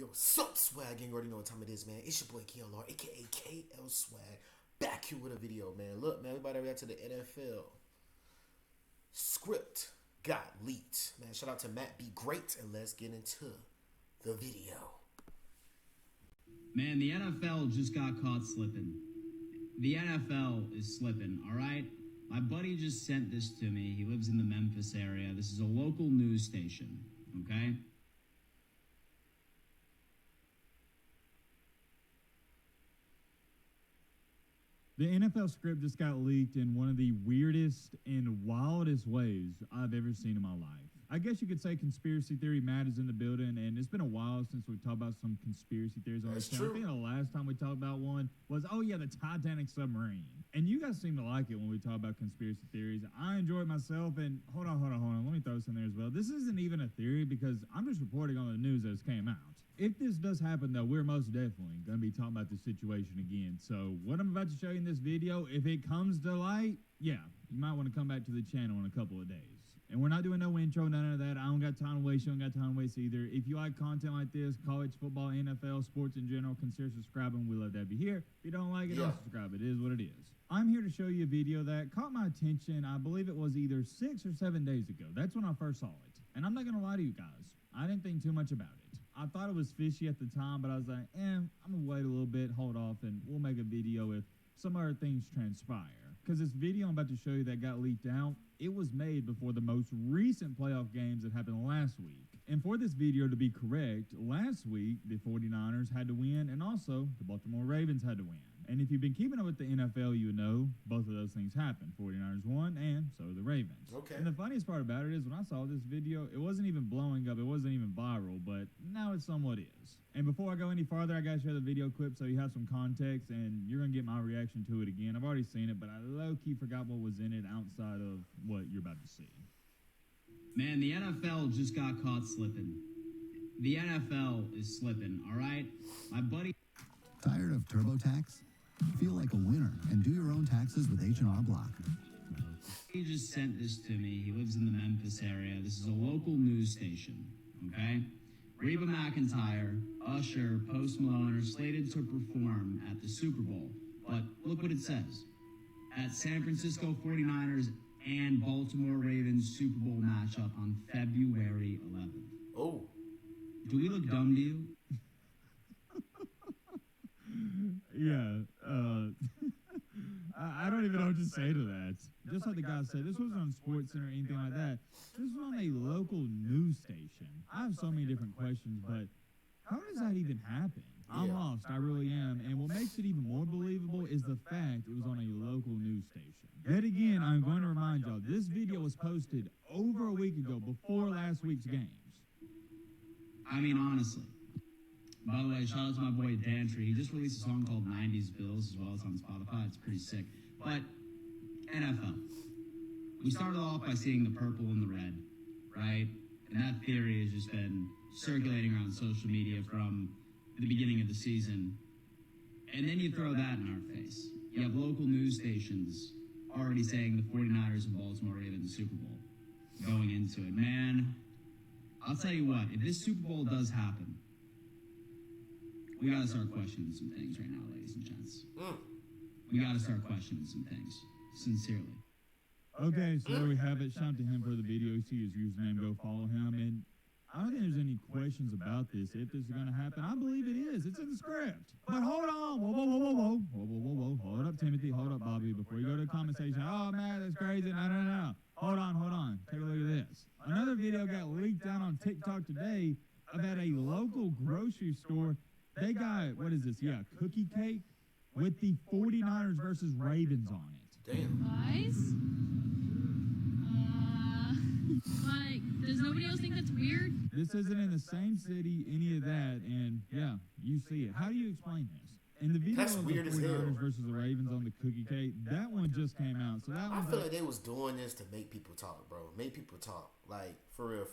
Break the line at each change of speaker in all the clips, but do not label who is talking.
Yo, sup, swag? You already know what time it is, man. It's your boy KLR, aka KL Swag, back here with a video, man. Look, man, we about to react to the NFL. Script got leaked, man. Shout out to Matt Be Great, and let's get into the video.
Man, the NFL just got caught slipping. The NFL is slipping, all right? My buddy just sent this to me. He lives in the Memphis area. This is a local news station, okay?
The NFL script just got leaked in one of the weirdest and wildest ways I've ever seen in my life. I guess you could say conspiracy theory Matt is in the building, and it's been a while since we talked about some conspiracy theories on this channel. I think the last time we talked about one was, oh yeah, the Titanic submarine. And you guys seem to like it when we talk about conspiracy theories. I enjoy it myself, and hold on. Let me throw this in there as well. This isn't even a theory because I'm just reporting on the news as came out. If this does happen, though, we're most definitely going to be talking about this situation again. So what I'm about to show you in this video, if it comes to light, yeah, you might want to come back to the channel in a couple of days. And we're not doing no intro, none of that. I don't got time to waste. You don't got time to waste either. If you like content like this, college football, NFL, sports in general, consider subscribing. We love to have you here. If you don't like it, don't subscribe. It is what it is. I'm here to show you a video that caught my attention. I believe it was either 6 or 7 days ago. That's when I first saw it. And I'm not going to lie to you guys. I didn't think too much about it. I thought it was fishy at the time, but I was like, I'm going to wait a little bit, hold off, and we'll make a video if some other things transpire. Because this video I'm about to show you that got leaked out, it was made before the most recent playoff games that happened last week. And for this video to be correct, last week the 49ers had to win, and also the Baltimore Ravens had to win. And if you've been keeping up with the NFL, you know both of those things happened. 49ers won, and so did the Ravens. Okay. And the funniest part about it is when I saw this video, it wasn't even blowing up. It wasn't even viral, but now it somewhat is. And before I go any farther, I got to share the video clip so you have some context, and you're going to get my reaction to it again. I've already seen it, but I low-key forgot what was in it outside of what you're about to see.
Man, the NFL just got caught slipping. The NFL is slipping, all right? My buddy...
Tired of TurboTax? Feel like a winner and do your own taxes with H&R Block.
He just sent this to me. He lives in the Memphis area. This is a local news station, okay? Reba McEntire, Usher, Post Malone are slated to perform at the Super Bowl. But look what it says. At San Francisco 49ers and Baltimore Ravens Super Bowl matchup on February 11th.
Oh.
Do we look dumb to you?
Yeah, I don't even know what to say to that. Just like the guy said, this wasn't on SportsCenter or anything like that. This was on a local news station. I have so many different questions, but how does that even happen? I'm lost, I really am. And what makes it even more believable is the fact it was on a local news station. Yet again, I'm going to remind y'all, this video was posted over a week ago, before last week's games.
I mean, honestly. By the way, shout out to my boy Dantry. He just released a song called 90s Bills as well as on Spotify. It's pretty sick. But NFL. We started off by seeing the purple and the red, right? And that theory has just been circulating around social media from the beginning of the season. And then you throw that in our face. You have local news stations already saying the 49ers and Baltimore Ravens Super Bowl going into it. Man, I'll tell you what, if this Super Bowl does happen, we gotta start questioning some things right now, ladies and gents. We gotta start questioning some things, sincerely.
Okay, so there we have it. Shout out to him for the video. You see his username, go follow him. And I don't think there's any questions about this, if this is gonna happen. I believe it is. It's in the script. But hold on. Whoa. Hold up, Timothy. Hold up, Bobby. Before you go to the comment section, oh man, that's crazy. No. Hold on. Take a look at this. Another video got leaked out on TikTok today about a local grocery store. They got, what is this? Yeah, cookie cake with the 49ers versus Ravens on it.
Damn.
Guys? Does nobody else think that's weird?
This isn't in the same city, any of that, and yeah, you see it. How do you explain this? In the video
That's
of
weird
the
as
49ers
hell.
versus the Ravens on the cookie cake, that one just came out. So that
I
one
feel like they was doing this to make people talk, bro. Make people talk. Like, for real.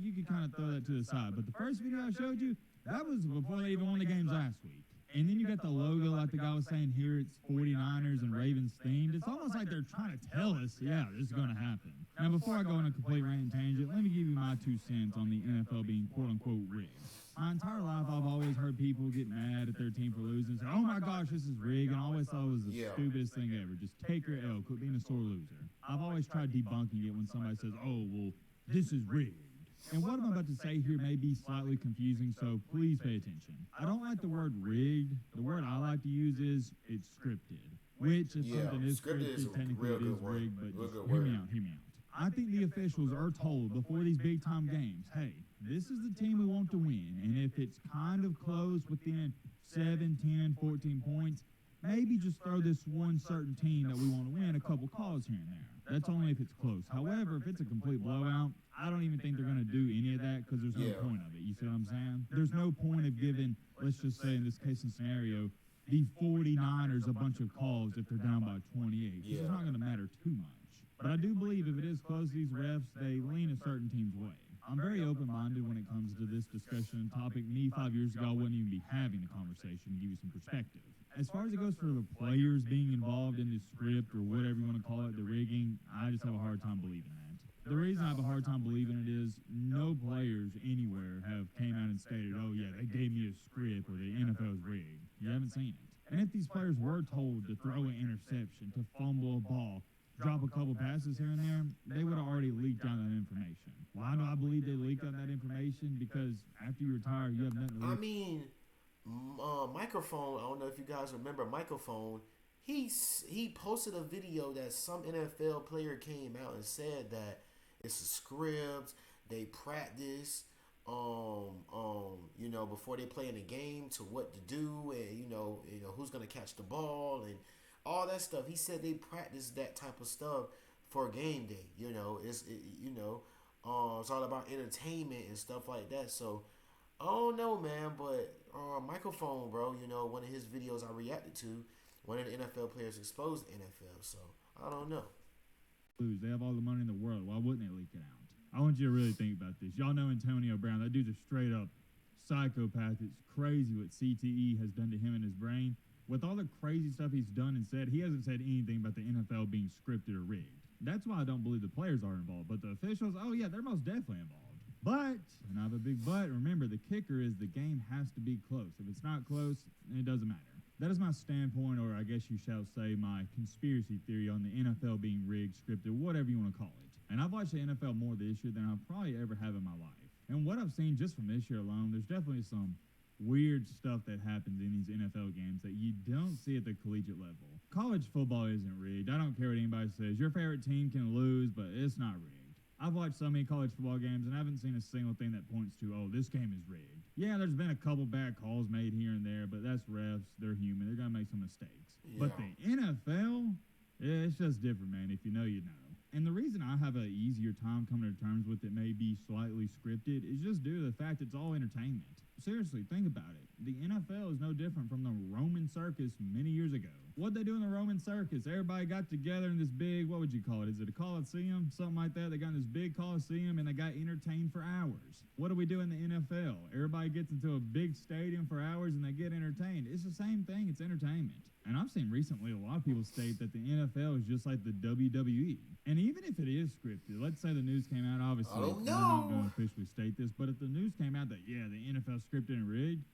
you could kind of throw that to the side. But the first video I showed you, that was before they even won the games last week. And then you got the logo, like the guy was saying here, it's 49ers and Ravens themed. It's almost like they're trying to tell us, yeah, this is going to happen. Now, before I go on a complete rant and tangent, let me give you my 2 cents on the NFL being quote-unquote rigged. My entire life, I've always heard people get mad at their team for losing and say, oh my gosh, this is rigged, and I always thought it was the
Yeah.
stupidest thing ever. Just take your L, quit being a sore loser. I've always tried debunking it when somebody says, oh, well, this is rigged. And what I'm about to say here may be slightly confusing, so please pay attention. I don't like the word rigged. The word I like to use is it's scripted, which if
Yeah,
something is
scripted is a
scripted, technically
real
it is
good word.
rigged, but
Real
just
good
hear me
word.
out, hear me out. I think the officials are told before these big-time games, hey, this is the team we want to win, and if it's kind of close within 7, 10, 14 points, maybe just throw this one certain team that we want to win a couple calls here and there. That's only if it's close. However, if it's a complete blowout, I don't even think they're going to do any of that because there's no
Yeah.
point of it. You see what I'm saying? There's no point of giving, let's just say in this case and scenario, the 49ers a bunch of calls if they're down by 28. Because it's not going to matter too much. But I do believe if it is close, these refs, they lean a certain team's way. I'm very open-minded when it comes to this discussion and topic. Me, 5 years ago, I wouldn't even be having the conversation to give you some perspective. As far as it goes for the players being involved in the script or whatever you want to call it, the rigging, I just have a hard time believing that. The reason I have a hard time believing it is no players anywhere have came out and stated, oh yeah, they gave me a script or the NFL's rigged. You haven't seen it. And if these players were told to throw an interception, to fumble a ball, drop a couple passes here and there, they would have already leaked out that information. Why do I believe they leaked out that information? Because after you retire, you have nothing to
I
leak.
mean, Microphone, I don't know if you guys remember Microphone. He posted a video that some NFL player came out and said that it's a script. They practice, before they play in a game to what to do and who's gonna catch the ball and all that stuff. He said they practice that type of stuff for game day. It's all about entertainment and stuff like that. So I don't know, man, but Microphone, bro, one of his videos I reacted to, one of the NFL players exposed the NFL. So I don't know.
They have all the money in the world. Why wouldn't they leak it out? I want you to really think about this. Y'all know Antonio Brown. That dude's a straight up psychopath. It's crazy what CTE has done to him and his brain. With all the crazy stuff he's done and said, he hasn't said anything about the NFL being scripted or rigged. That's why I don't believe the players are involved. But the officials, oh yeah, they're most definitely involved. But, and I have a big but, remember the kicker is the game has to be close. If it's not close, it doesn't matter. That is my standpoint, or I guess you shall say my conspiracy theory on the NFL being rigged, scripted, whatever you want to call it. And I've watched the NFL more this year than I probably ever have in my life. And what I've seen just from this year alone, there's definitely some weird stuff that happens in these NFL games that you don't see at the collegiate level. College football isn't rigged. I don't care what anybody says. Your favorite team can lose, but it's not rigged. I've watched so many college football games and I haven't seen a single thing that points to, oh, this game is rigged. Yeah, there's been a couple bad calls made here and there, but that's refs. They're human. They're going to make some mistakes.
Yeah.
But the NFL, it's just different, man. If you know, you know. And the reason I have an easier time coming to terms with it may be slightly scripted is just due to the fact it's all entertainment. Seriously, think about it. The NFL is no different from the Roman circus many years ago. What'd they do in the Roman circus? Everybody got together in this big, what would you call it? Is it a coliseum? Something like that. They got in this big coliseum and they got entertained for hours. What do we do in the NFL? Everybody gets into a big stadium for hours and they get entertained. It's the same thing. It's entertainment. And I've seen recently a lot of people state that the NFL is just like the WWE. And even if it is scripted, let's say the news came out, obviously,
I don't
we're not
know.
going to officially state this, but if the news came out that, yeah, the NFL scripted and rigged,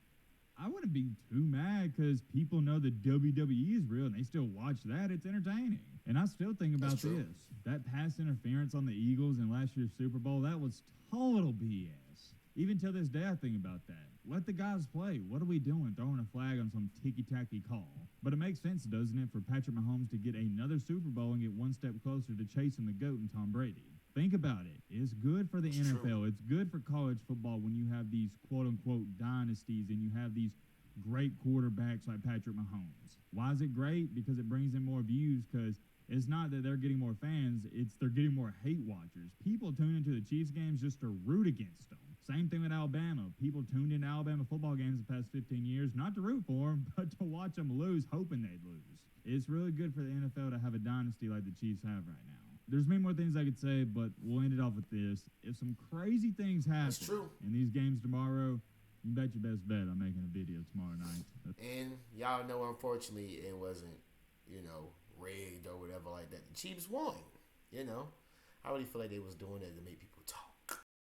I wouldn't be too mad because people know the WWE is real and they still watch that. It's entertaining. And I still think about
That's true.
this. That pass interference on the Eagles in last year's Super Bowl, that was total BS. Even till this day, I think about that. Let the guys play. What are we doing? Throwing a flag on some ticky-tacky call. But it makes sense, doesn't it, for Patrick Mahomes to get another Super Bowl and get one step closer to chasing the GOAT and Tom Brady. Think about it. It's good for the
It's
NFL.
true.
It's good for college football when you have these quote-unquote dynasties and you have these great quarterbacks like Patrick Mahomes. Why is it great? Because it brings in more views because it's not that they're getting more fans, it's they're getting more hate watchers. People tune into the Chiefs games just to root against them. Same thing with Alabama. People tuned into Alabama football games the past 15 years, not to root for them, but to watch them lose, hoping they'd lose. It's really good for the NFL to have a dynasty like the Chiefs have right now. There's many more things I could say, but we'll end it off with this. If some crazy things happen
That's true.
in these games tomorrow, you bet your best bet I'm making a video tomorrow night.
And y'all know, unfortunately, it wasn't, rigged or whatever like that. The Chiefs won, I really feel like they was doing it to make people